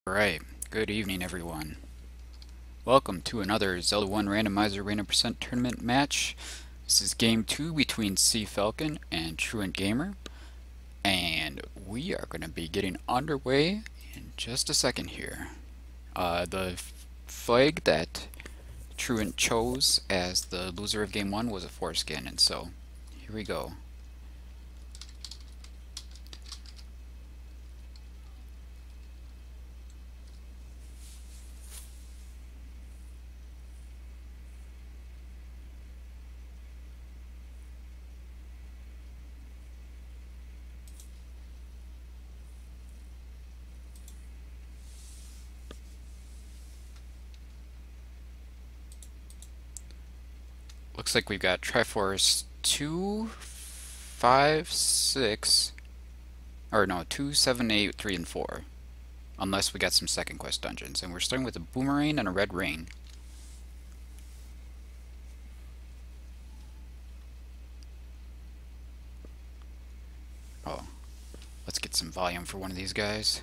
Alright, good evening everyone. Welcome to another Zelda 1 Randomizer Random Percent Tournament match. This is game 2 between cfalcon and TruantGamer, and we are going to be getting underway in just a second here. The flag that Truant chose as the loser of game 1 was a foreskin, and so here we go. Looks like we've got Triforce 2, 5, 6, or no, 2, 7, 8, 3, and 4. Unless we got some second quest dungeons. And we're starting with a boomerang and a red rain. Oh, let's get some volume for one of these guys.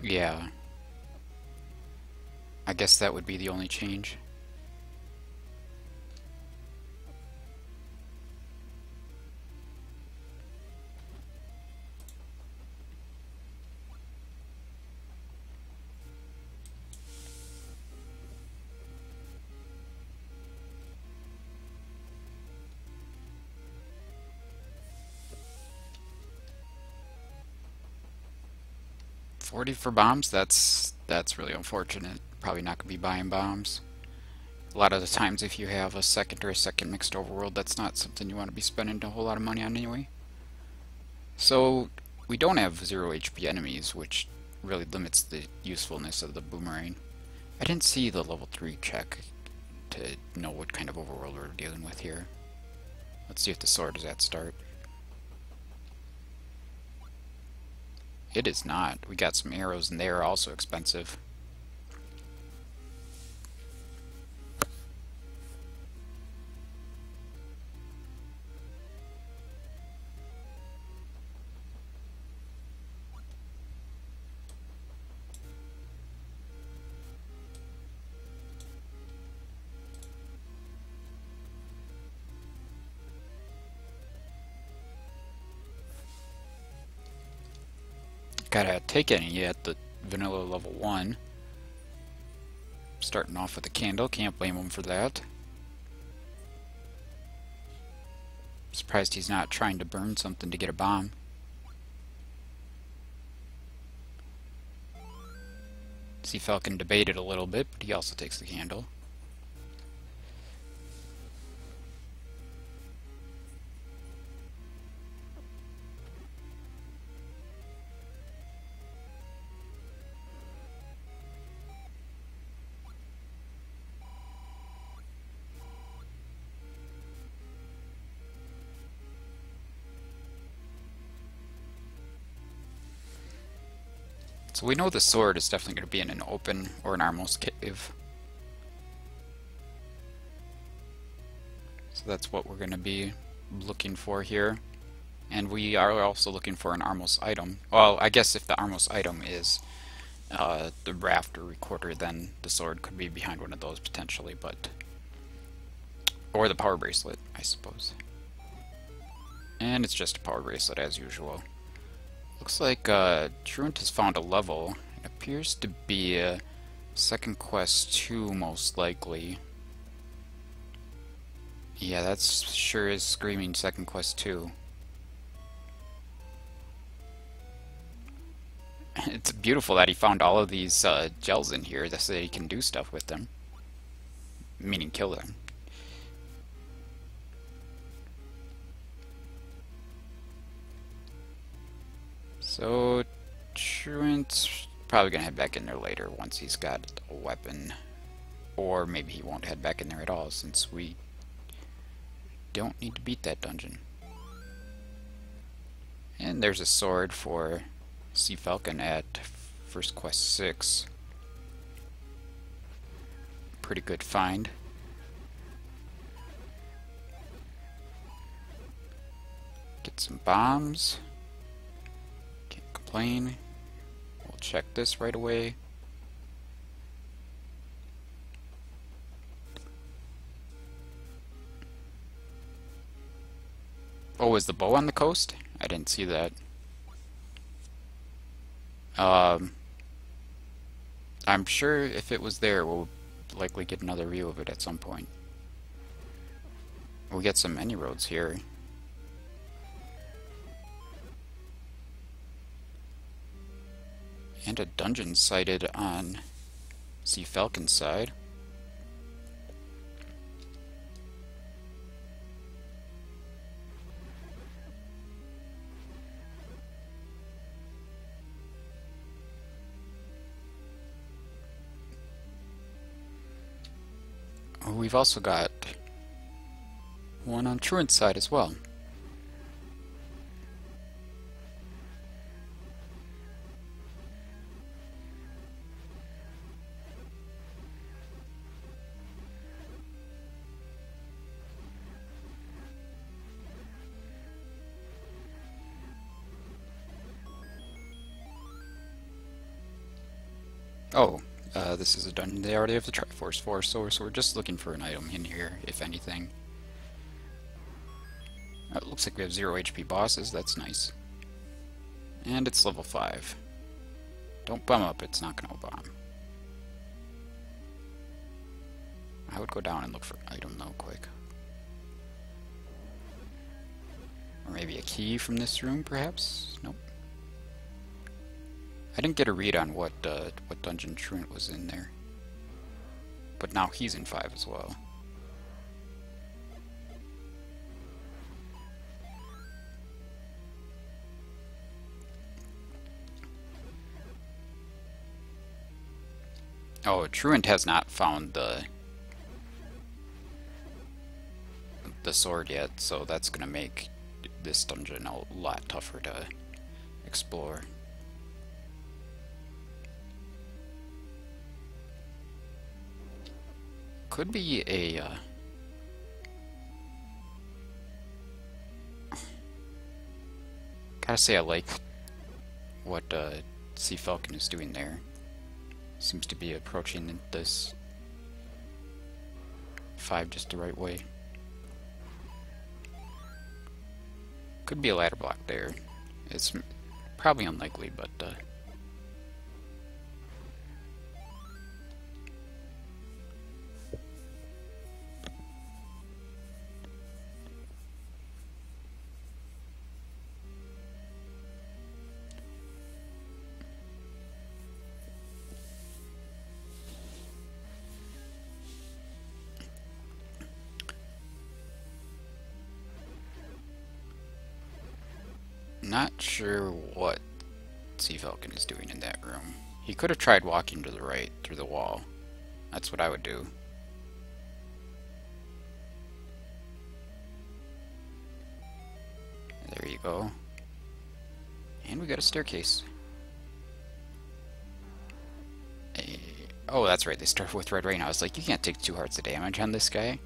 Yeah. I guess that would be the only change. $40 for bombs, that's really unfortunate. Probably not going to be buying bombs. A lot of the times if you have a second or a second mixed overworld, that's not something you want to be spending a whole lot of money on anyway. So we don't have 0 HP enemies, which really limits the usefulness of the boomerang. I didn't see the level 3 check to know what kind of overworld we're dealing with here. Let's see if the sword is at start. It is not. We got some arrows and they are also expensive. Gotta take any at the vanilla level 1. Starting off with a candle, can't blame him for that. Surprised he's not trying to burn something to get a bomb. cfalcon debated a little bit, but he also takes the candle. So we know the sword is definitely going to be in an open or an Armos cave. So that's what we're going to be looking for here. And we are also looking for an Armos item. Well, I guess if the Armos item is the raft or recorder, then the sword could be behind one of those potentially, but... or the power bracelet, I suppose. And it's just a power bracelet as usual. Looks like Truant has found a level. It appears to be a second quest 2 most likely. Yeah, that sure is screaming second quest 2. It's beautiful that he found all of these gels in here so that he can do stuff with them. Meaning kill them. So, Truant's probably going to head back in there later once he's got a weapon. Or maybe he won't head back in there at all since we don't need to beat that dungeon. And there's a sword for cfalcon at first quest 6. Pretty good find. Get some bombs. Can't complain. We'll check this right away. Oh, is the bow on the coast? I didn't see that. I'm sure if it was there, we'll likely get another view of it at some point. We'll get some mini roads here. And a dungeon sighted on cfalcon's side. We've also got one on Truant's side as well. Oh, this is a dungeon they already have the Triforce for, so we're just looking for an item in here, if anything. It looks like we have 0 HP bosses, that's nice. And it's level 5. Don't bum up, it's not gonna bomb. I would go down and look for an item though, quick. Or maybe a key from this room, perhaps? Nope. I didn't get a read on what dungeon Truant was in there. But now he's in 5 as well. Oh, Truant has not found the sword yet, so that's gonna make this dungeon a lot tougher to explore. Could be a gotta say I like what cfalcon is doing there. Seems to be approaching this 5 just the right way. Could be a ladder block there. It's probably unlikely, but not sure what cfalcon is doing in that room. He could have tried walking to the right through the wall. That's what I would do. There you go. And we got a staircase. Oh, that's right, they start with red rain. I was like, you can't take 2 hearts of damage on this guy.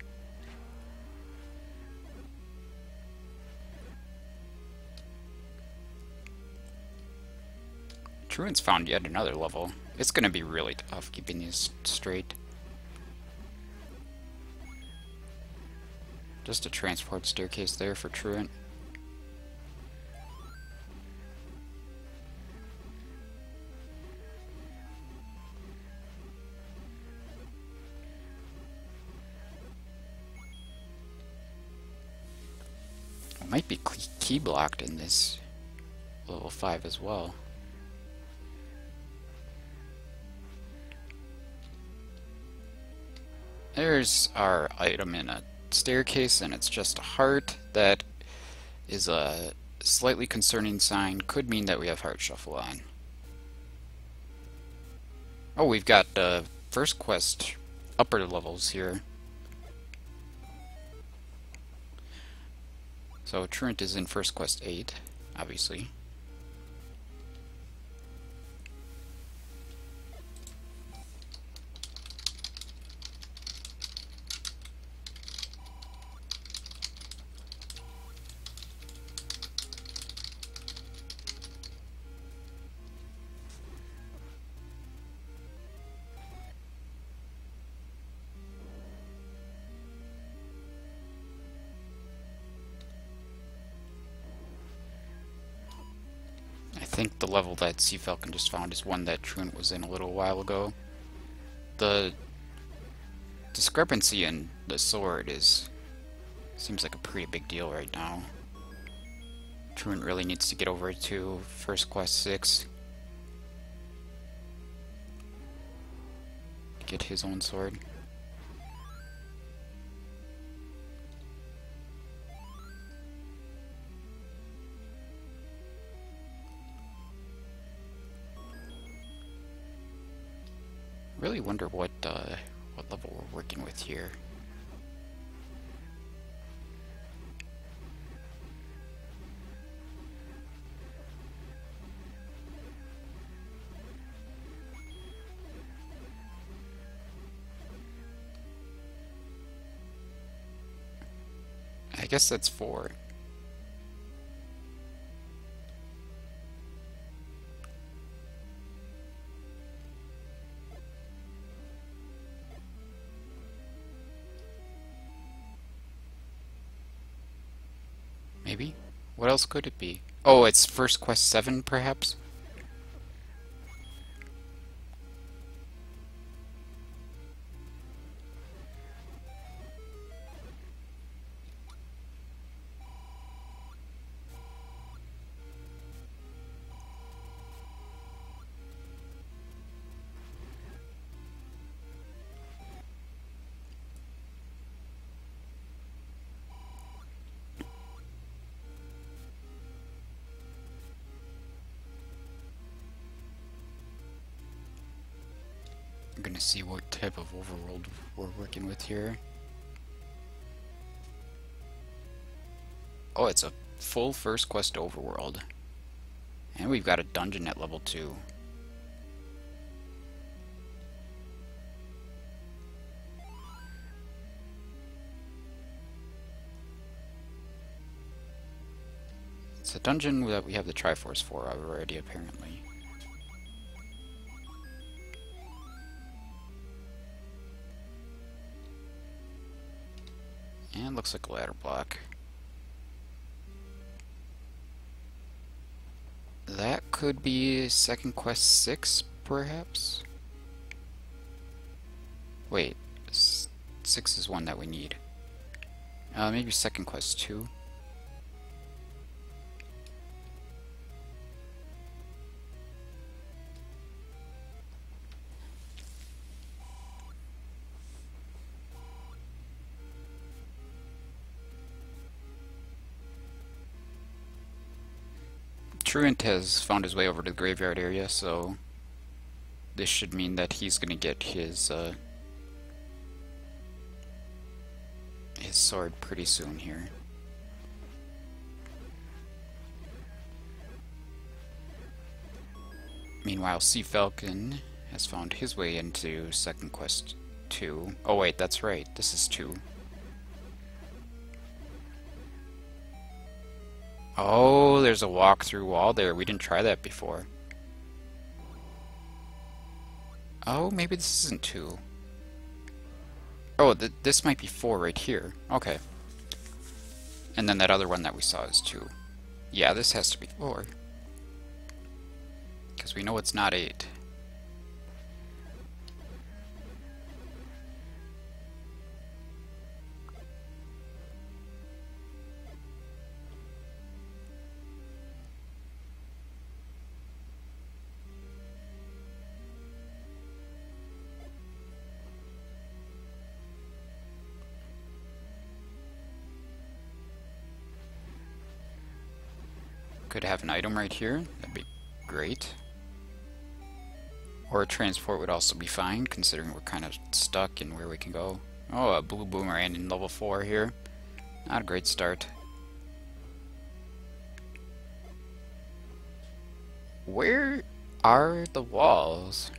Truant's found yet another level. It's gonna be really tough keeping these straight. Just a transport staircase there for Truant. It might be key blocked in this level 5 as well. There's our item in a staircase, and it's just a heart. That is a slightly concerning sign. Could mean that we have heart shuffle on. Oh, we've got first quest upper levels here. So Truant is in first quest 8, obviously. think the level that cfalcon just found is one that Truant was in a little while ago. The discrepancy in the sword seems like a pretty big deal right now. Truant really needs to get over to First Quest 6. Get his own sword. Really wonder what level we're working with here. I guess that's 4. Maybe? What else could it be? Oh, it's First Quest 7, perhaps? I'm gonna see what type of overworld we're working with here. Oh, it's a full First Quest overworld. And we've got a dungeon at level 2. It's a dungeon that we have the Triforce for already, apparently. And looks like a ladder block. That could be Second Quest 6, perhaps? Wait, 6 is one that we need. Maybe Second Quest 2? Truant has found his way over to the graveyard area, so this should mean that he's gonna get his sword pretty soon here. Meanwhile, cfalcon has found his way into Second Quest 2. Oh wait, that's right, this is 2. Oh, there's a walk-through wall there. We didn't try that before. Oh, maybe this isn't 2. Oh, this might be 4 right here. Okay. And then that other one that we saw is 2. Yeah, this has to be 4. Because we know it's not 8. Could have an item right here. That'd be great. Or a transport would also be fine, considering we're kind of stuck in where we can go. Oh, a blue boomerang in level 4 here. Not a great start. Where are the walls?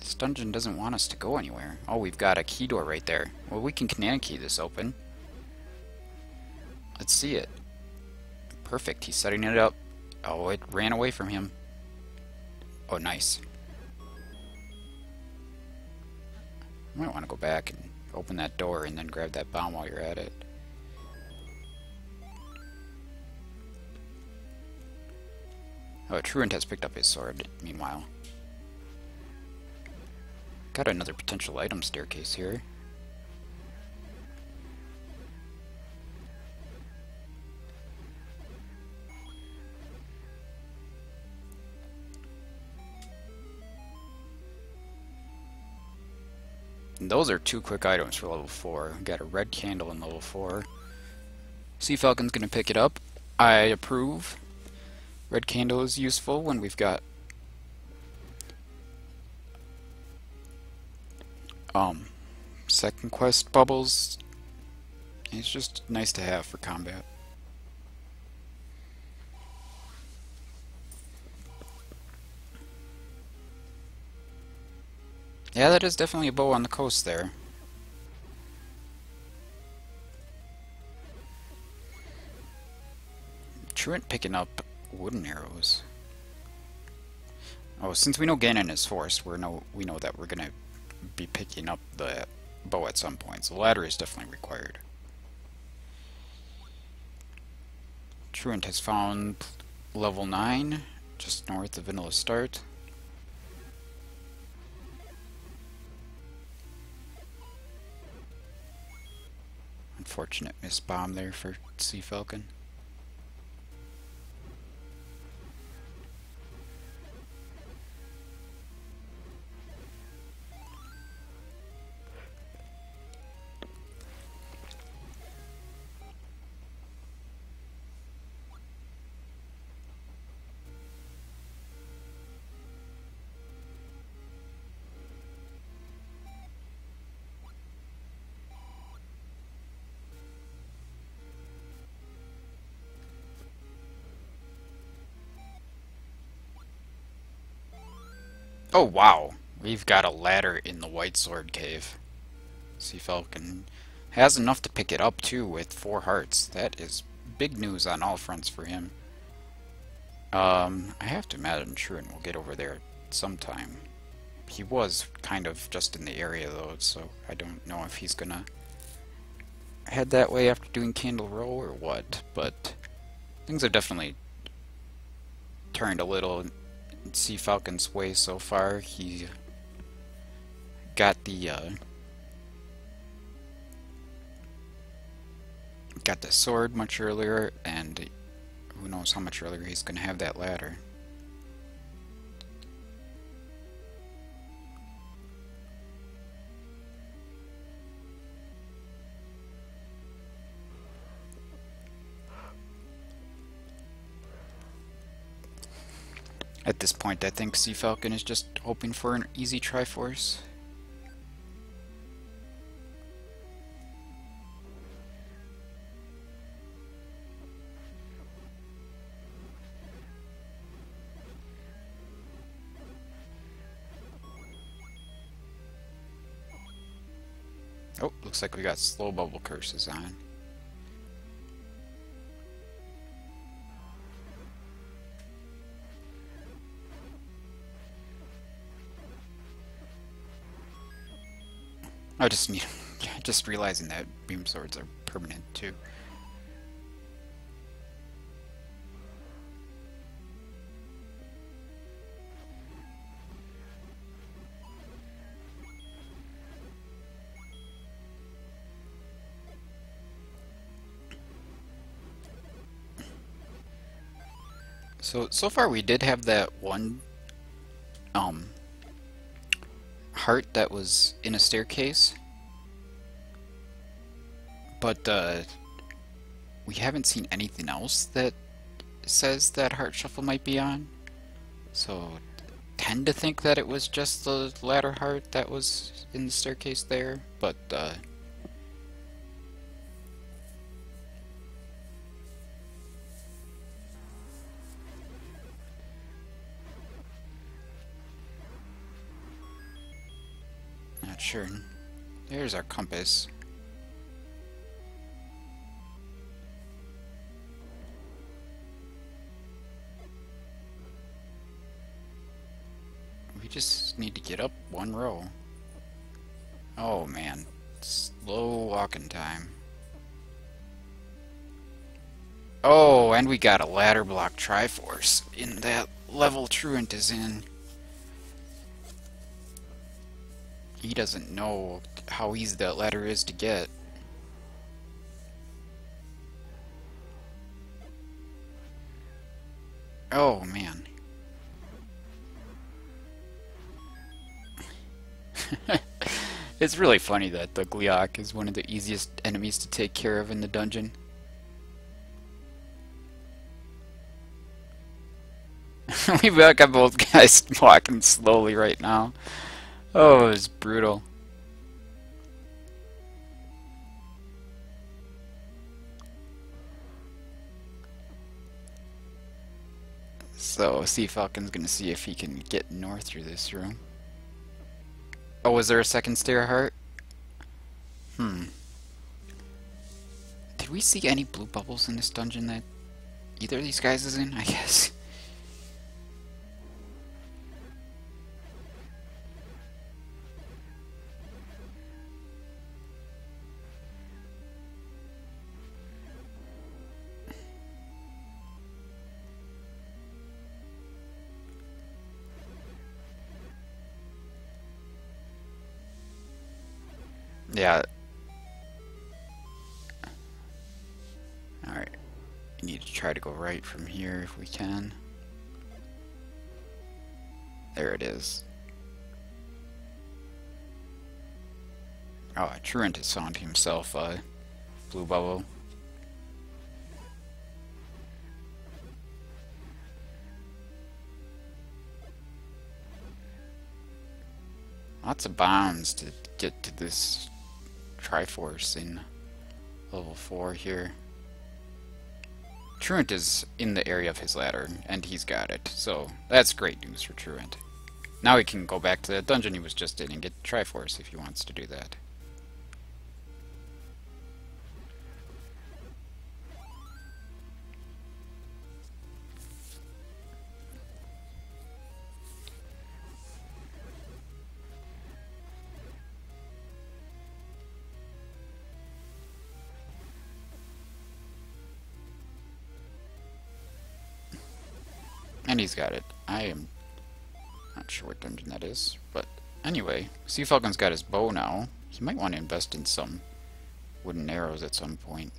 This dungeon doesn't want us to go anywhere. Oh, we've got a key door right there. Well, we can Canana key this open. Let's see it. Perfect, he's setting it up. Oh, it ran away from him. Oh, nice. I might want to go back and open that door and then grab that bomb while you're at it. Oh, Truant has picked up his sword, meanwhile. Got another potential item staircase here. And those are 2 quick items for level 4. Got a red candle in level 4. Cfalcon's gonna pick it up. I approve. Red candle is useful when we've got second quest bubbles. It's just nice to have for combat. Yeah, that is definitely a bow on the coast there. Truant picking up wooden arrows. Oh, since we know Ganon is forced, we know that we're gonna be picking up the bow at some point. So the ladder is definitely required. Truant has found level 9, just north of Vanilla Start. Unfortunate miss bomb there for cfalcon. Oh wow, we've got a ladder in the White Sword Cave. cfalcon has enough to pick it up too with 4 hearts. That is big news on all fronts for him. I have to imagine Truant will get over there sometime. He was kind of just in the area though, so I don't know if he's gonna head that way after doing Candle Row or what, but things have definitely turned a little cfalcon's way so far. He got the sword much earlier, and who knows how much earlier he's gonna have that ladder. At this point, I think cfalcon is just hoping for an easy Triforce. Oh, looks like we got slow bubble curses on. I just realizing that beam swords are permanent too. So far we did have that one heart that was in a staircase, but we haven't seen anything else that says that heart shuffle might be on, so tend to think that it was just the ladder heart that was in the staircase there, but not sure. There's our compass. We just need to get up 1 row. Oh man, slow walking time. Oh, and we got a ladder block Triforce in that level Truant is in. He doesn't know how easy that ladder is to get. Oh man. It's really funny that the Gliok is one of the easiest enemies to take care of in the dungeon. We've got both guys walking slowly right now. Oh, it's brutal. So, cfalcon's gonna see if he can get north through this room. Oh, was there a second stair heart? Did we see any blue bubbles in this dungeon that either of these guys is in? I guess. Yeah. Alright. We need to try to go right from here if we can. There it is. Oh, Truant has found himself a blue bubble. Lots of bombs to get to this Triforce in level 4 here. Truant is in the area of his ladder, and he's got it, so that's great news for Truant. Now he can go back to the dungeon he was just in and get Triforce if he wants to do that. And he's got it. I am not sure what dungeon that is, but anyway, cfalcon's got his bow now. He might want to invest in some wooden arrows at some point.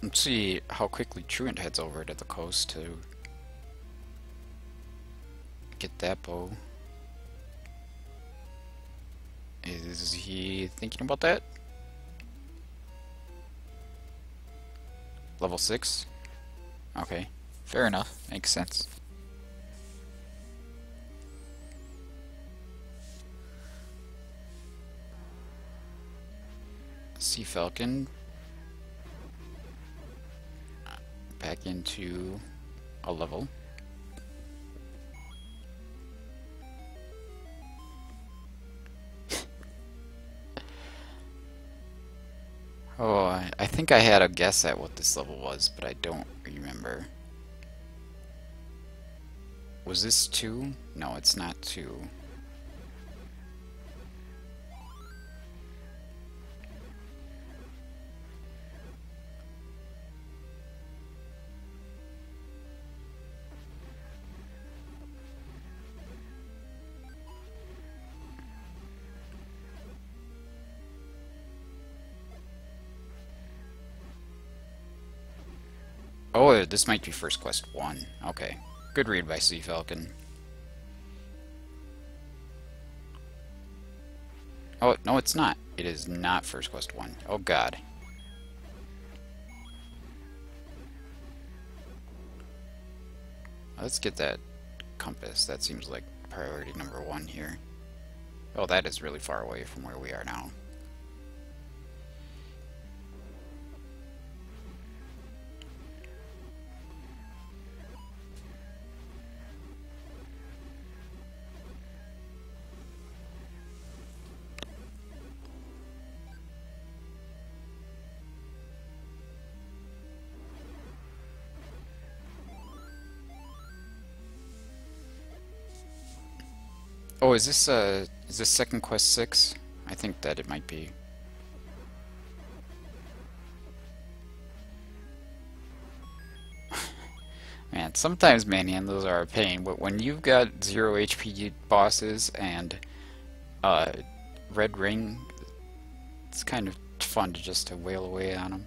Let's see how quickly Truant heads over to the coast to get that bow. Is he thinking about that? Level 6? Okay, fair enough. Makes sense. cfalcon back into a level. Oh, I think I had a guess at what this level was, but I don't remember. Was this 2? No, it's not 2. Oh, this might be First Quest 1. Okay. Good read by cfalcon. Oh, no, it's not. It is not First Quest 1. Oh, God. Let's get that compass. That seems like priority number 1 here. Oh, that is really far away from where we are now. Oh, is this second quest 6? I think that it might be. Man, sometimes manhandles are a pain, but when you've got 0 HP bosses and red ring, it's kind of fun to just to wail away on them.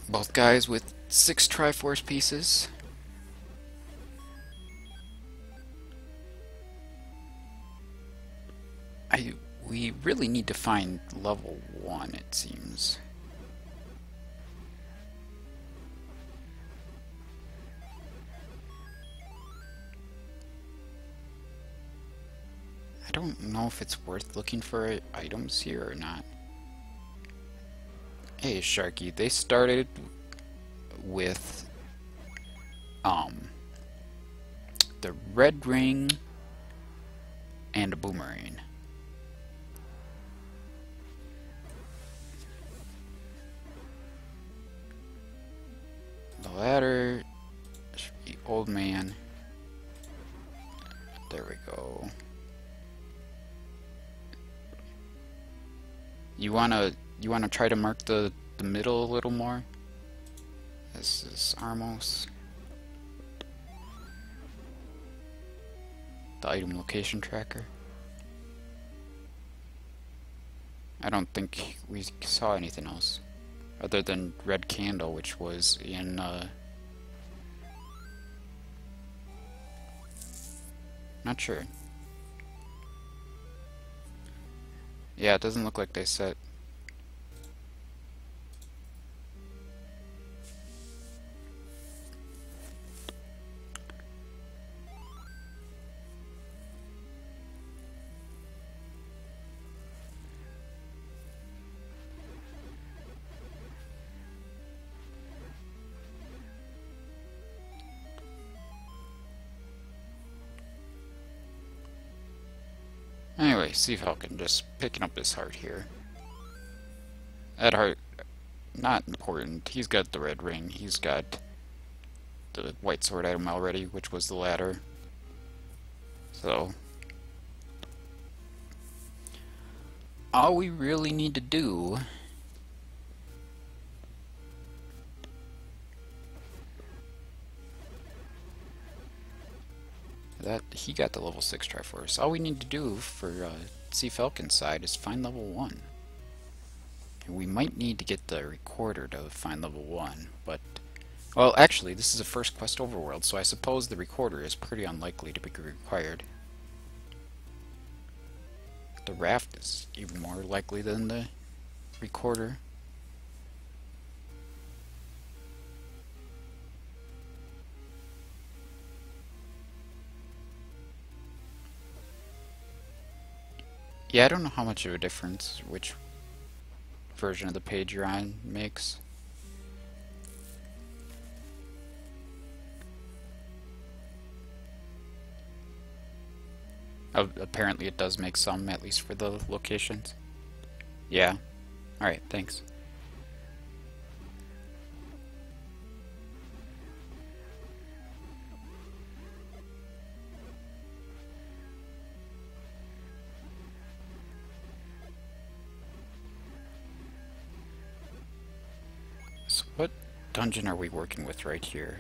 Both guys with 6 Triforce pieces. We really need to find level 1, it seems. I don't know if it's worth looking for items here or not. Hey Sharky, they started with the red ring and a boomerang. The ladder should be old man. There we go. You wanna try to mark the middle a little more? This is Armos. The item location tracker. I don't think we saw anything else other than red candle, which was in not sure. Yeah, it doesn't look like they set. Anyway, cfalcon just picking up his heart here. That heart, not important. He's got the red ring. He's got the white sword item already, which was the ladder. So, all we really need to do that he got the level 6 Triforce. All we need to do for cfalcon's side is find level 1. And we might need to get the recorder to find level 1, but well, actually, this is a first quest overworld, so I suppose the recorder is pretty unlikely to be required. The raft is even more likely than the recorder. Yeah, I don't know how much of a difference which version of the page you're on makes. Apparently it does make some, at least for the locations. Yeah. Alright, thanks. So what dungeon are we working with right here?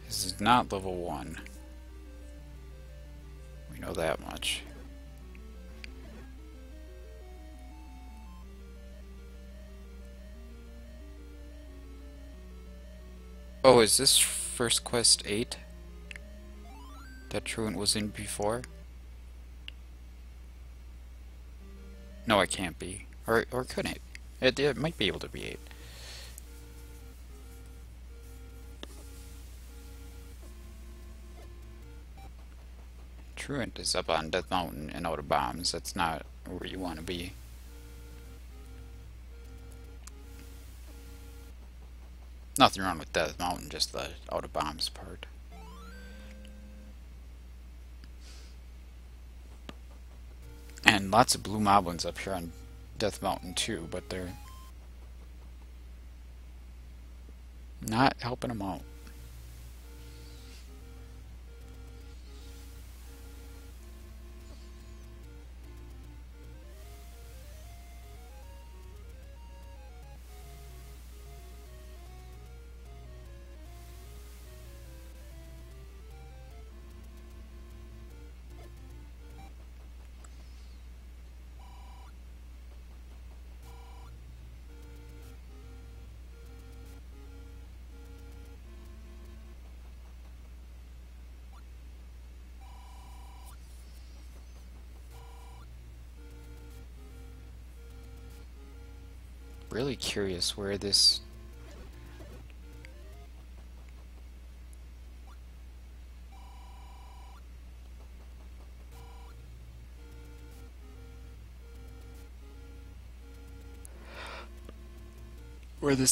This is not level 1. We know that much. Oh, is this first quest 8 that Truant was in before? No, it can't be. Or could it? It might be able to be 8. Truant is up on Death Mountain and out of bombs. That's not where you want to be. Nothing wrong with Death Mountain, just the out of bombs part. And lots of blue moblins up here on Death Mountain too, but they're not helping them out. Really curious where this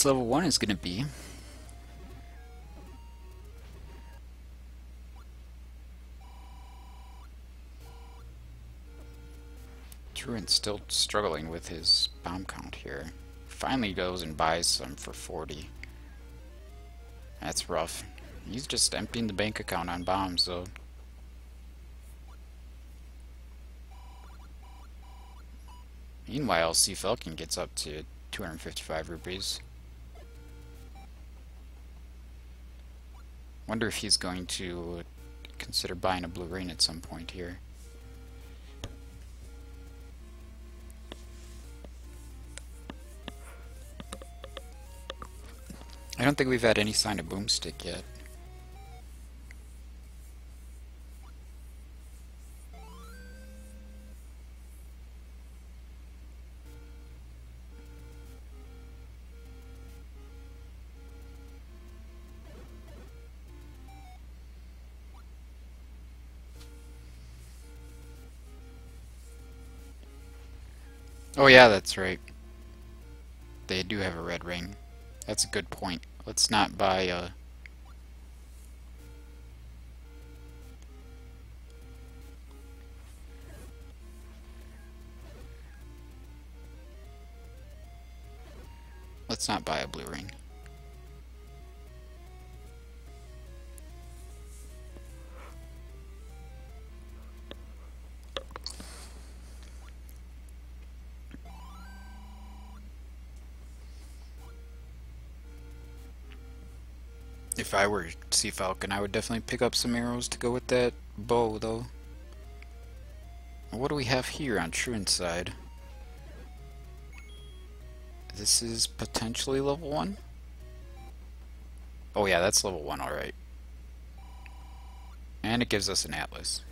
level 1 is going to be. Truant's still struggling with his bomb count here. Finally goes and buys some for 40. That's rough. He's just emptying the bank account on bombs, though. Meanwhile, cfalcon gets up to 255 rupees. Wonder if he's going to consider buying a blue rain at some point here. I don't think we've had any sign of boomstick yet. Oh yeah, that's right. They do have a red ring. That's a good point. Let's not buy let's not buy a blue ring. If I were cfalcon, I would definitely pick up some arrows to go with that bow, though. What do we have here on Truant's side? This is potentially level 1? Oh yeah, that's level 1, alright. And it gives us an atlas.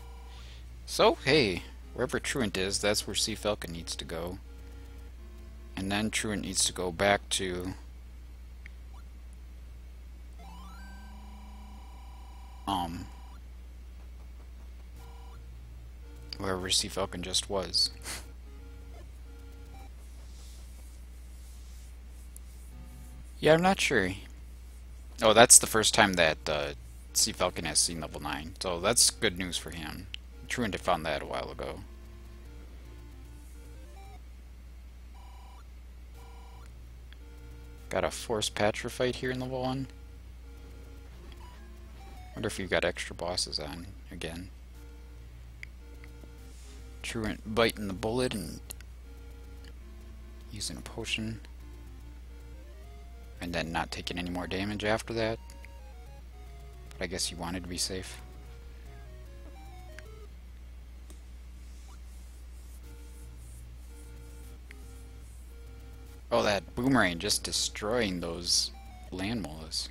So, hey, wherever Truant is, that's where cfalcon needs to go. And then Truant needs to go back to wherever cfalcon just was. Yeah, I'm not sure. Oh, that's the first time that cfalcon has seen level 9, so that's good news for him. Truant had found that a while ago. Got a force patcher fight here in level 1. Wonder if you've got extra bosses on again. Truant biting the bullet and using a potion. And then not taking any more damage after that. But I guess you wanted to be safe. Oh, that boomerang just destroying those land mollas.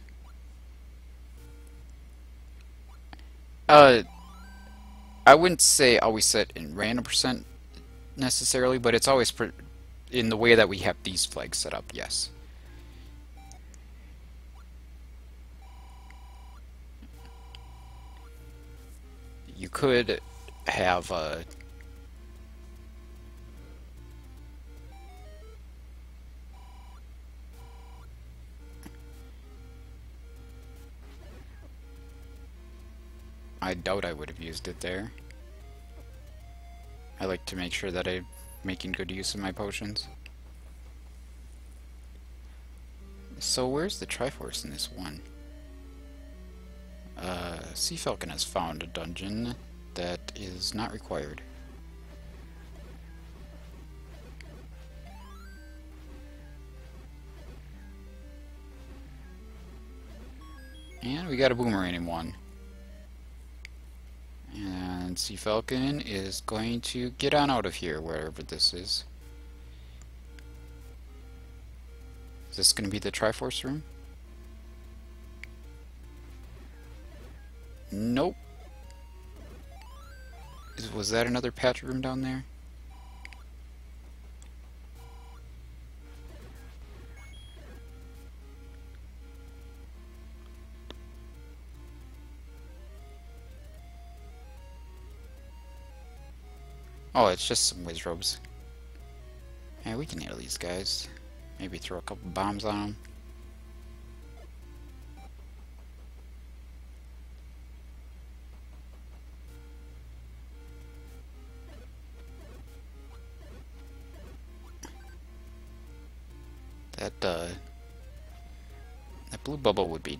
I wouldn't say always set in random percent necessarily, but it's always in the way that we have these flags set up, yes. You could have I doubt I would have used it there. I like to make sure that I'm making good use of my potions. So where's the Triforce in this one? cfalcon has found a dungeon that is not required. And we got a boomerang in one. And cfalcon is going to get on out of here, wherever this is. Is this going to be the Triforce room? Nope. Was that another patch room down there? Oh, it's just some wizrobes. Yeah, we can handle these guys. Maybe throw a couple bombs on them. That blue bubble would be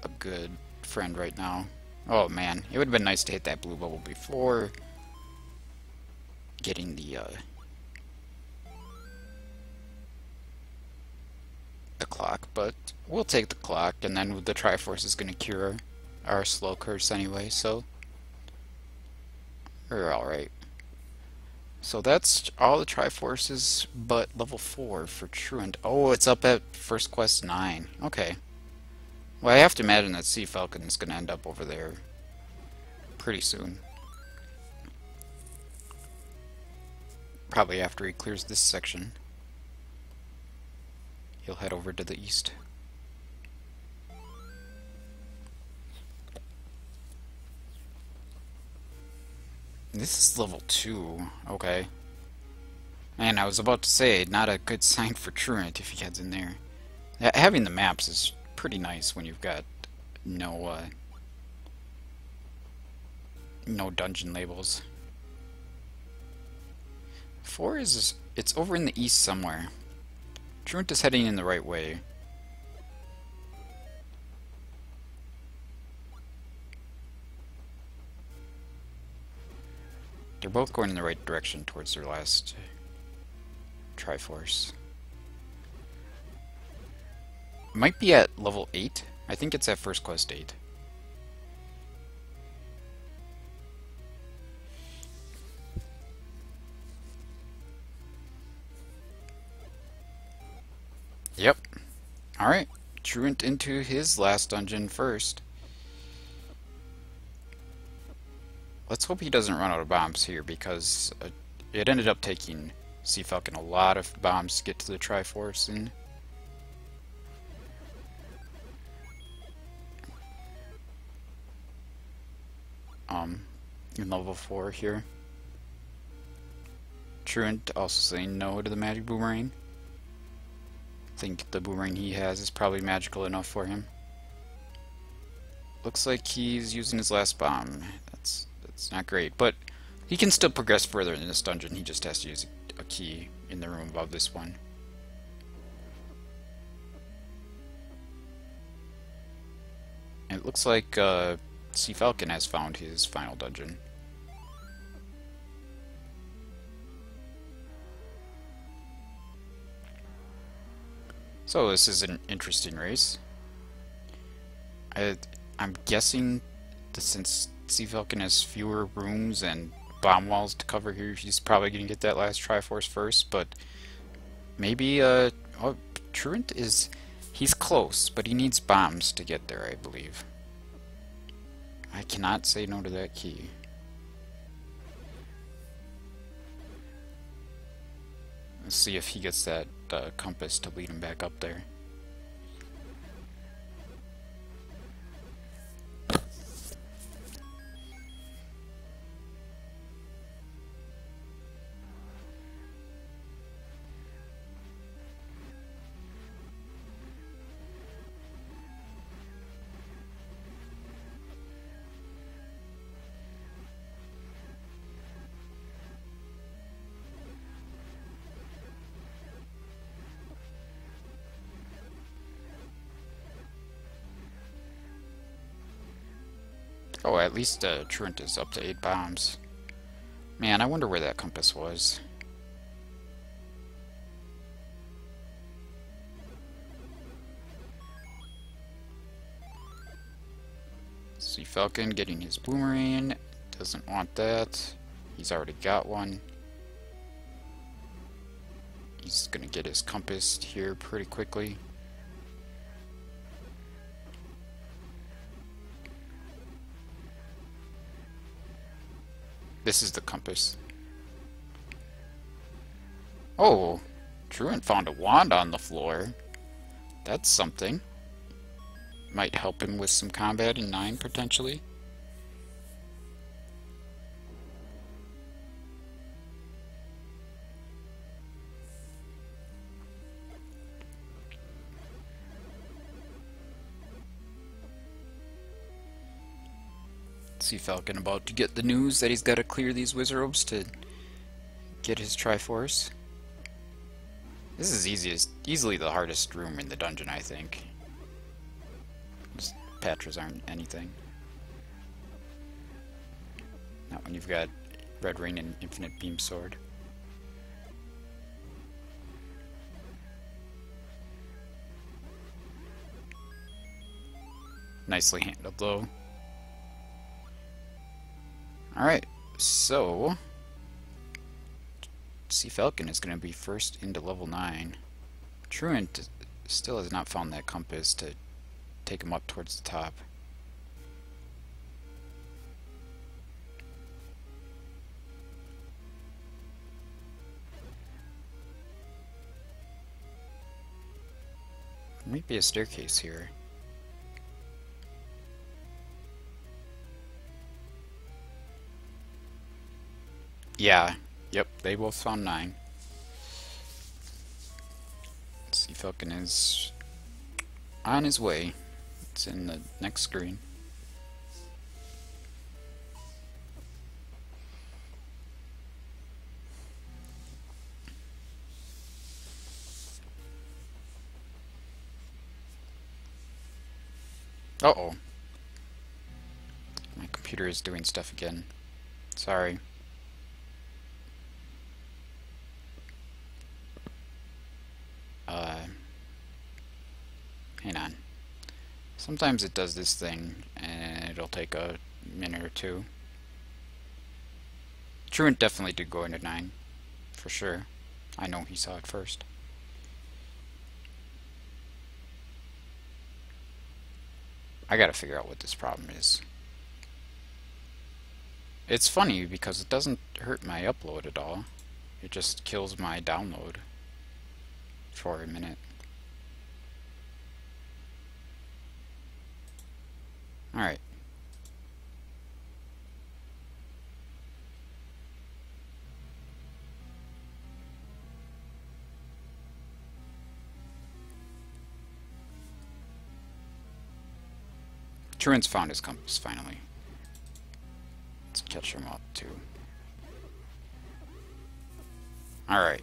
a good friend right now. Oh man, it would have been nice to hit that blue bubble before getting the clock, but we'll take the clock, and then the Triforce is going to cure our slow curse anyway, so we're alright. So that's all the Triforces but level 4 for Truant. Oh, it's up at first quest 9. Okay. Well, I have to imagine that cfalcon is going to end up over there pretty soon. Probably after he clears this section. He'll head over to the east. This is level 2. Okay. Man, I was about to say, not a good sign for Truant if he heads in there. Having the maps is pretty nice when you've got no dungeon labels. 4 is... it's over in the east somewhere. Truant is heading in the right way. They're both going in the right direction towards their last Triforce. Might be at level 8. I think it's at first quest 8. Yep. Alright. Truant into his last dungeon first. Let's hope he doesn't run out of bombs here, because it ended up taking cfalcon a lot of bombs to get to the Triforce. And in level 4 here. Truant also saying no to the magic boomerang. I think the boomerang he has is probably magical enough for him. Looks like he's using his last bomb. That's not great, but he can still progress further in this dungeon. He just has to use a key in the room above this one. And it looks like cfalcon has found his final dungeon. So this is an interesting race. I'm guessing that since cfalcon has fewer rooms and bomb walls to cover here, he's probably going to get that last Triforce first, but maybe, Truant is, he's close, but he needs bombs to get there, I believe. I cannot say no to that key. Let's see if he gets that compass to lead him back up there. Oh, at least Truant is up to 8 bombs. Man, I wonder where that compass was. cfalcon getting his boomerang. Doesn't want that. He's already got one. He's gonna get his compass here pretty quickly. This is the compass. Oh, Truant found a wand on the floor. That's something. Might help him with some combat in 9 potentially. cfalcon about to get the news that he's got to clear these wizards to get his Triforce. This is easily the hardest room in the dungeon, I think. These Patras aren't anything. Not when you've got Red Rain and Infinite Beam Sword. Nicely handled, though. Alright, so cfalcon is going to be first into level 9. Truant still has not found that compass to take him up towards the top. There might be a staircase here. Yeah, yep, they both found 9. cfalcon is on his way. It's in the next screen. Uh-oh. My computer is doing stuff again. Sorry. Hang on. Sometimes it does this thing, and it'll take a minute or two. Truant definitely did go into 9, for sure. I know he saw it first. I gotta figure out what this problem is. It's funny because it doesn't hurt my upload at all. It just kills my download for a minute. Alright. Truant's found his compass finally. Let's catch him up too. Alright.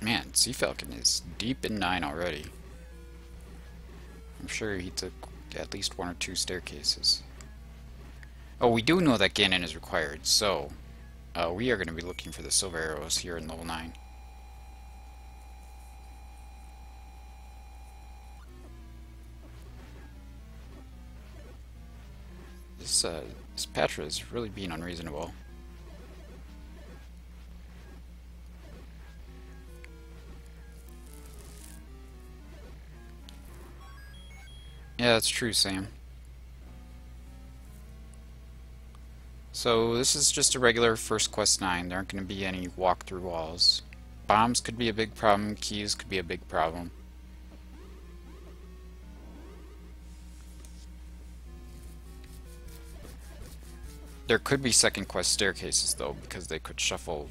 Man, cfalcon is deep in 9 already. I'm sure he took at least 1 or 2 staircases. Oh, we do know that Ganon is required, so we are going to be looking for the silver arrows here in level 9. This Patra is really being unreasonable. Yeah, that's true, Sam. So this is just a regular first quest 9. There aren't going to be any walk-through walls. Bombs could be a big problem. Keys could be a big problem. There could be second quest staircases though, because they could shuffle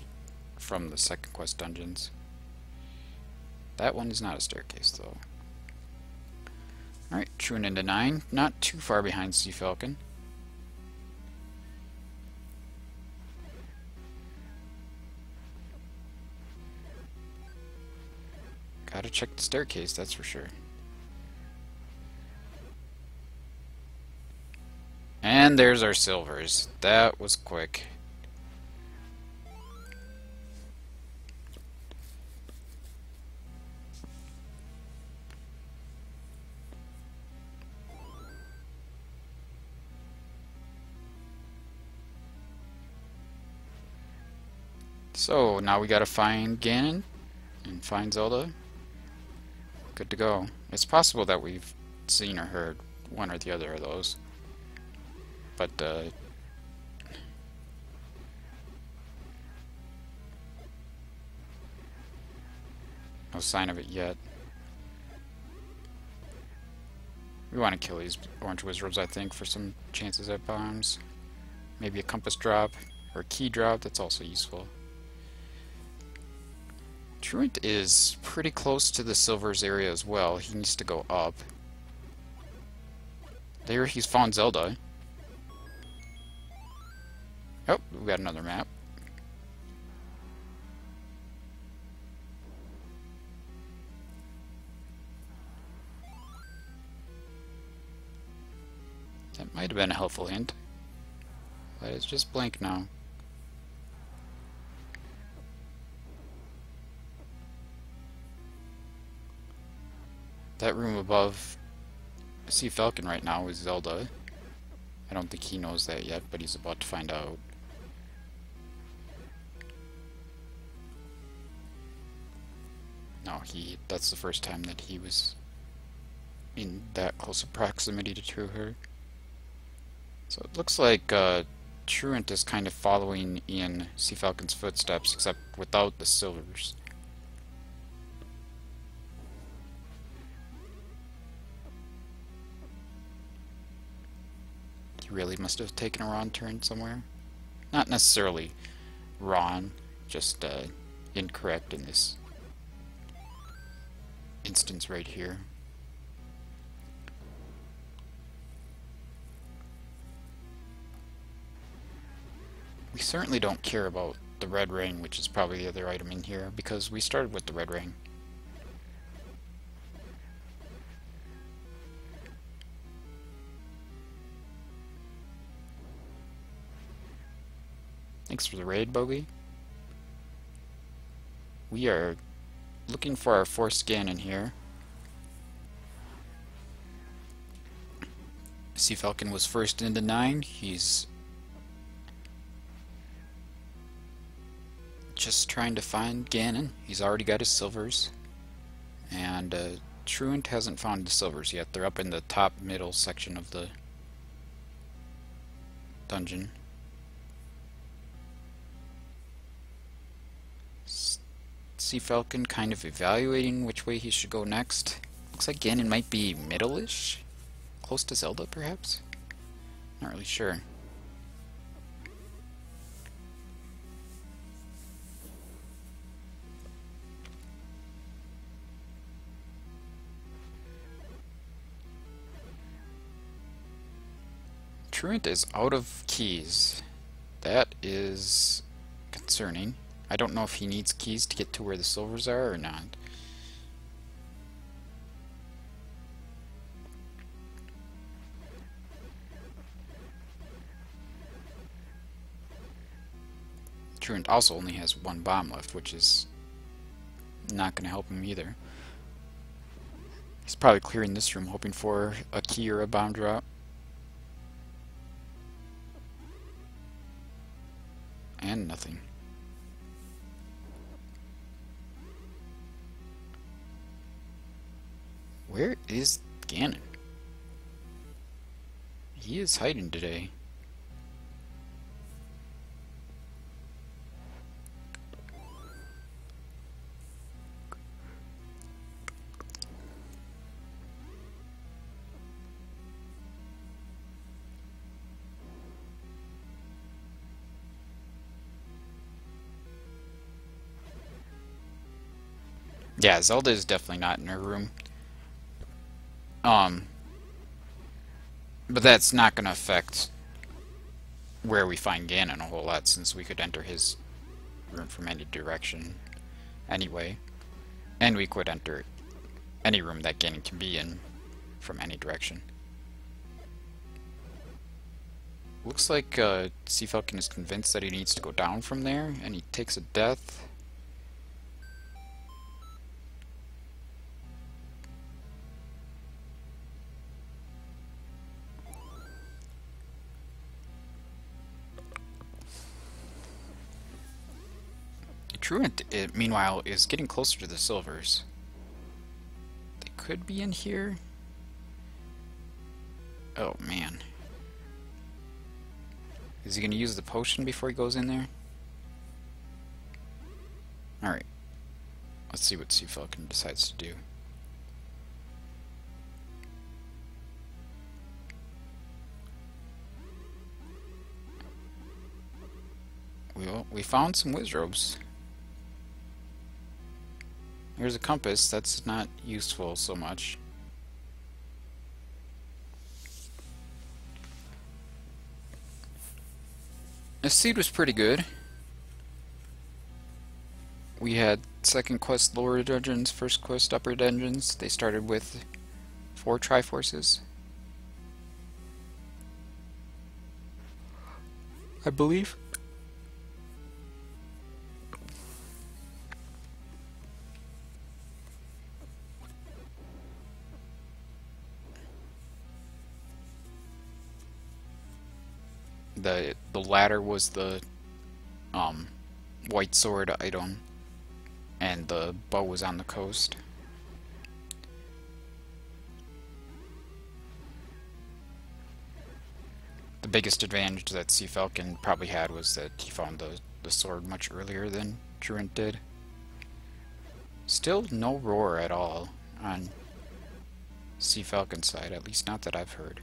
from the second quest dungeons. That one is not a staircase though. Alright, Truant into 9. Not too far behind cfalcon. Gotta check the staircase, that's for sure. And there's our silvers. That was quick. So now we gotta find Ganon and find Zelda. Good to go. It's possible that we've seen or heard one or the other of those. But no sign of it yet. We want to kill these orange wizards, I think, for some chances at bombs. Maybe a compass drop or a key drop, that's also useful. Truant is pretty close to the silvers area as well. He needs to go up. There he's found Zelda. Oh, we got another map. That might have been a helpful hint. But it's just blank now. That room above cfalcon right now is Zelda. I don't think he knows that yet, but he's about to find out. No, that's the first time that he was in that close of proximity to her. So it looks like Truant is kind of following in cfalcon's footsteps, except without the silvers. He really must have taken a wrong turn somewhere. Not necessarily wrong, just incorrect in this instance right here. We certainly don't care about the red ring, which is probably the other item in here, because we started with the red ring. Thanks for the raid, Bogey. We are looking for our fourth Ganon here. cfalcon was first into 9. He's just trying to find Ganon. He's already got his silvers. And Truant hasn't found the silvers yet. They're up in the top middle section of the dungeon. cfalcon kind of evaluating which way he should go next. Looks like Ganon might be middle-ish? Close to Zelda, perhaps? Not really sure. Truant is out of keys. That is concerning. I don't know if he needs keys to get to where the silvers are or not. Truant also only has one bomb left, which is not going to help him either. He's probably clearing this room hoping for a key or a bomb drop. And nothing. Where is Ganon? He is hiding today. Yeah, Zelda is definitely not in her room. But that's not going to affect where we find Ganon a whole lot, since we could enter his room from any direction anyway. And we could enter any room that Ganon can be in from any direction. Looks like cfalcon is convinced that he needs to go down from there, and he takes a death. Truant, meanwhile, is getting closer to the silvers. They could be in here. Oh, man. Is he going to use the potion before he goes in there? Alright. Let's see what cfalcon decides to do. Well, we found some wizrobes. There's a compass. That's not useful so much. The seed was pretty good. We had second quest lower dungeons, first quest upper dungeons. They started with 4 Triforces, I believe. The latter was the white sword item, and the bow was on the coast. The biggest advantage that cfalcon probably had was that he found the sword much earlier than Truant did. Still no roar at all on cfalcon's side, at least not that I've heard.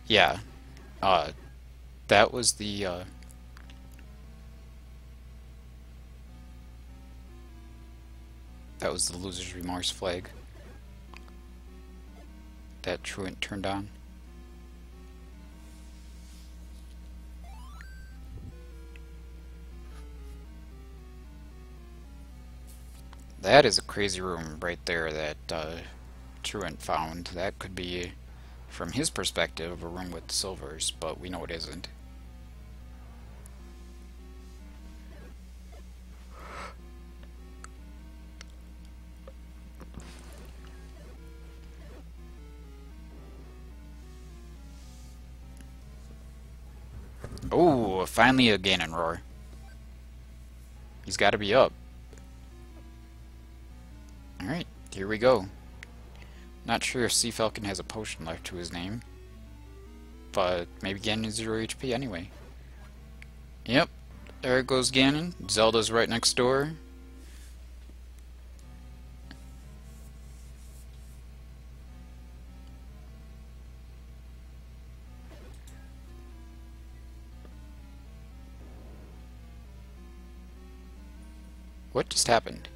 Yeah, that was the loser's remorse flag that Truant turned on. That is a crazy room right there that Truant found. That could be, from his perspective, a room with silvers, but we know it isn't. Oh, finally a Ganon roar. He's got to be up. Alright, here we go. Not sure if cfalcon has a potion left to his name, but maybe Ganon is 0 HP anyway. Yep, there goes Ganon. Zelda's right next door. What just happened?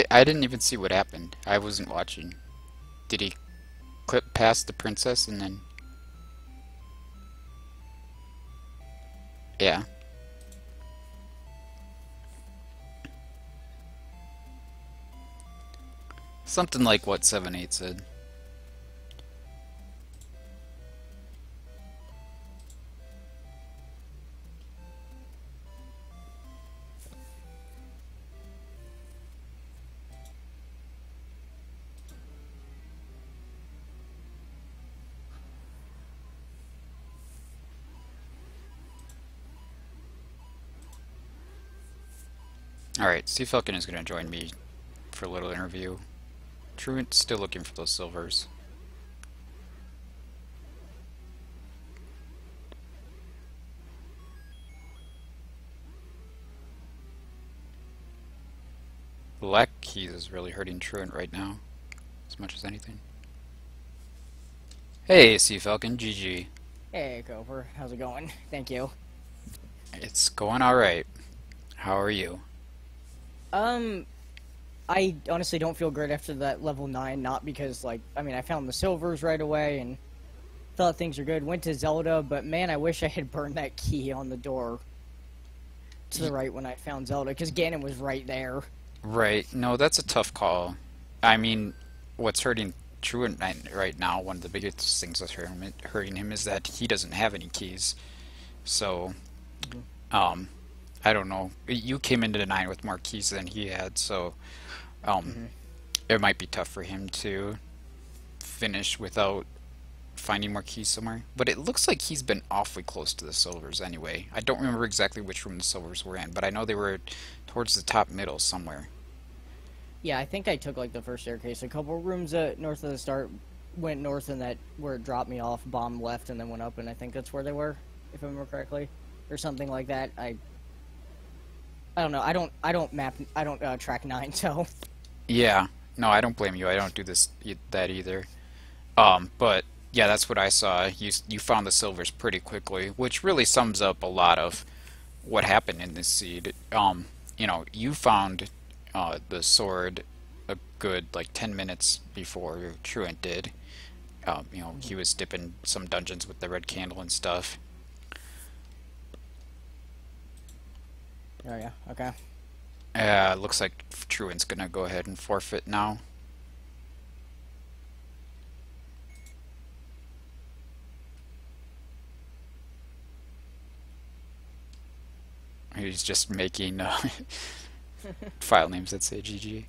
I didn't even see what happened. I wasn't watching. Did he clip past the princess and then... Yeah. Something like what 7-8 said. Alright, cfalcon is going to join me for a little interview. Truant's still looking for those silvers. black keys is really hurting Truant right now, as much as anything. Hey, cfalcon, GG. Hey, Cooper. How's it going? Thank you. It's going alright. How are you? I honestly don't feel great after that level 9, not because, like, I mean, I found the silvers right away and thought things were good. Went to Zelda, but man, I wish I had burned that key on the door to the right when I found Zelda, because Ganon was right there. Right. No, that's a tough call. I mean, what's hurting Truant right now, one of the biggest things that's hurting him is that he doesn't have any keys. So, I don't know. You came into the 9 with more keys than he had, so it might be tough for him to finish without finding more keys somewhere. But it looks like he's been awfully close to the silvers anyway. I don't remember exactly which room the silvers were in, but I know they were towards the top middle somewhere. Yeah, I think I took, like, the first staircase. A couple rooms north of the start, went north, and that where it dropped me off, bombed left, and then went up, and I think that's where they were, if I remember correctly. Or something like that. I don't know. I don't track 9, so... Yeah. No, I don't blame you. I don't do that either. But yeah, that's what I saw. You found the silvers pretty quickly, which really sums up a lot of what happened in this seed. You know, you found the sword a good like 10 minutes before Truant did. You know, he was dipping some dungeons with the red candle and stuff. Oh yeah, okay. Looks like Truant's gonna go ahead and forfeit now. He's just making file names that say GG.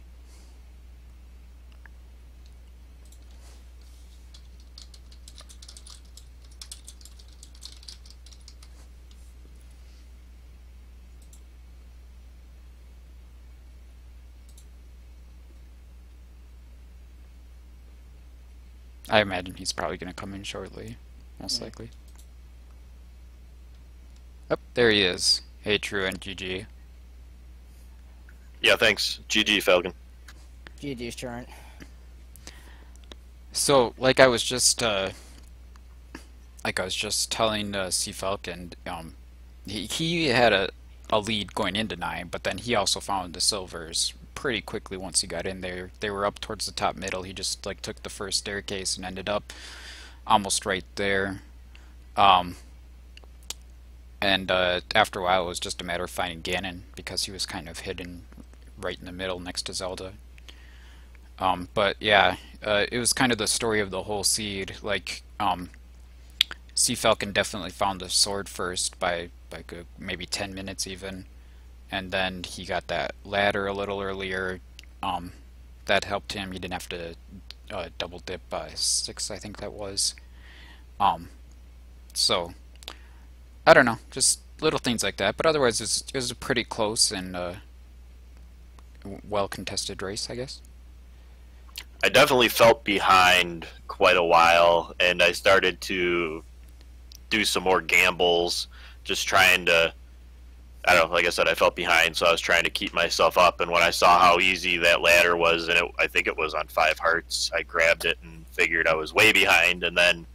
I imagine he's probably going to come in shortly, most likely. Oh, there he is. Hey, Truant, GG. Yeah, thanks. GG, Falcon. GG's Truant. So, like I was just telling cfalcon, he had a lead going into 9, but then he also found the silvers pretty quickly once he got in there. They were up towards the top middle. He just like took the first staircase and ended up almost right there. And after a while, it was just a matter of finding Ganon because he was kind of hidden right in the middle next to Zelda. But yeah, it was kind of the story of the whole seed. Like, cfalcon definitely found the sword first by like maybe 10 minutes even, and then he got that ladder a little earlier. That helped him. He didn't have to double dip by 6, I think that was. So I don't know, just little things like that. But otherwise, it was a pretty close and well contested race, I guess. I definitely felt behind quite a while, and I started to do some more gambles, just trying to, I don't know, like I said, I felt behind, so I was trying to keep myself up, and when I saw how easy that ladder was, and I think it was on 5 hearts, I grabbed it and figured I was way behind, and then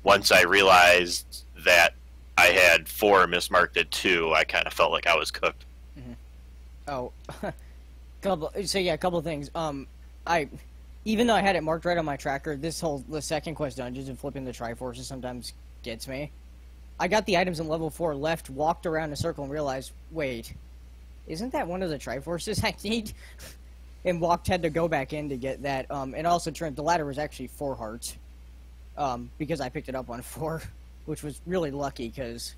once I realized that I had 4 mismarked at 2, I kind of felt like I was cooked. Oh, a couple things. Even though I had it marked right on my tracker, the second quest dungeons and flipping the Triforces sometimes gets me. I got the items in level 4 left, walked around in a circle and realized, wait, isn't that one of the Triforces I need? And had to go back in to get that. And also, the ladder was actually 4 hearts. Because I picked it up on 4, which was really lucky because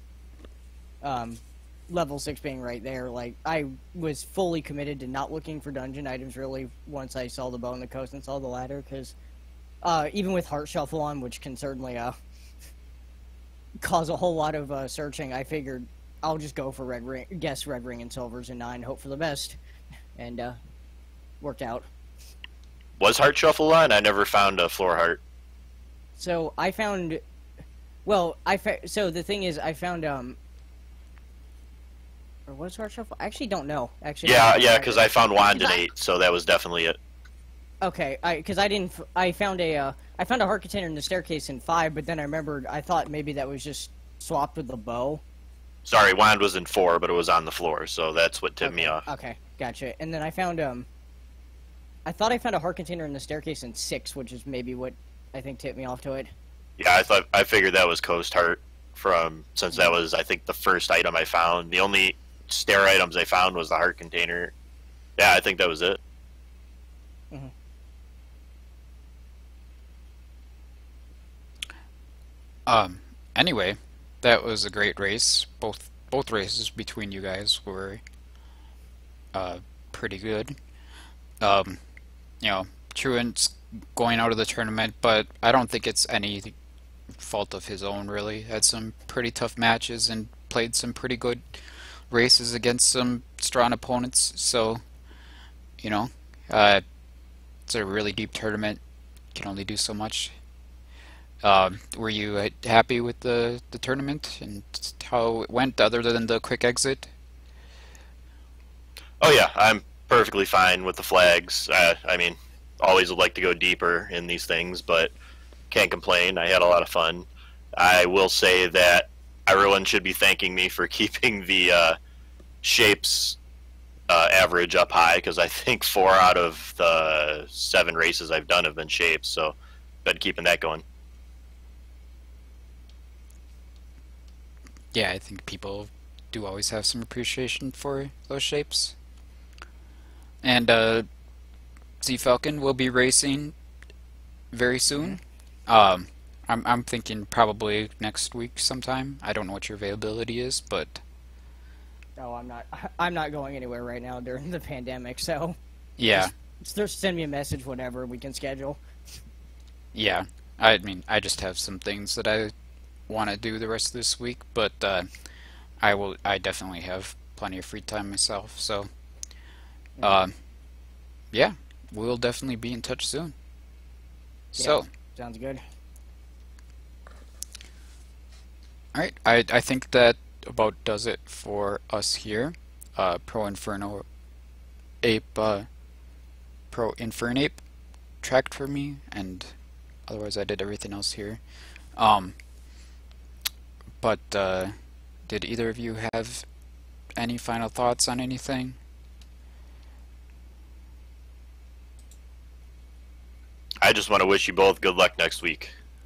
level 6 being right there, like, I was fully committed to not looking for dungeon items, really, once I saw the bow on the coast and saw the ladder, because even with Heart Shuffle on, which can certainly cause a whole lot of searching, I figured I'll just go for red ring and silvers in 9, hope for the best, and worked out. Was Heart Shuffle on? I never found a floor heart. So I found, so the thing is, I found Or was Heart Shuffle? I actually don't know. Actually, Yeah, because I found Wand in 8, so that was definitely it. Okay, because I found a heart container in the staircase in 5, but then I remembered I thought maybe that was just swapped with the bow. Sorry, Wand was in 4, but it was on the floor, so that's what tipped me off. Okay, gotcha. And then I found I thought I found a heart container in the staircase in 6, which is maybe what I think tipped me off to it. Yeah, I figured that was Coast Heart since that was, I think, the first item I found. The only stair items I found was the heart container. Yeah, I think that was it. Mm-hmm. Anyway, that was a great race. Both races between you guys were pretty good. You know, Truant's going out of the tournament, but I don't think it's any fault of his own, really. Had some pretty tough matches and played some pretty good races against some strong opponents, so, you know, it's a really deep tournament. Can only do so much. Were you happy with the tournament and how it went, other than the quick exit? Oh yeah, I'm perfectly fine with the flags. I mean, always would like to go deeper in these things, but can't complain. I had a lot of fun. I will say that everyone should be thanking me for keeping the shapes average up high, because I think 4 out of the 7 races I've done have been shapes, so been keeping that going. Yeah, I think people do always have some appreciation for those shapes. And cfalcon will be racing very soon. I'm thinking probably next week sometime. I don't know what your availability is, but No, I'm not going anywhere right now during the pandemic, so yeah, just send me a message whenever we can schedule. yeah. I mean, I just have some things that I want to do the rest of this week, but I definitely have plenty of free time myself, so yeah, we'll definitely be in touch soon. Yeah, So, sounds good. alright, I think that about does it for us here. Pro Inferno Ape, Pro Infernape tracked for me, and otherwise I did everything else here. But did either of you have any final thoughts on anything? I just want to wish you both good luck next week.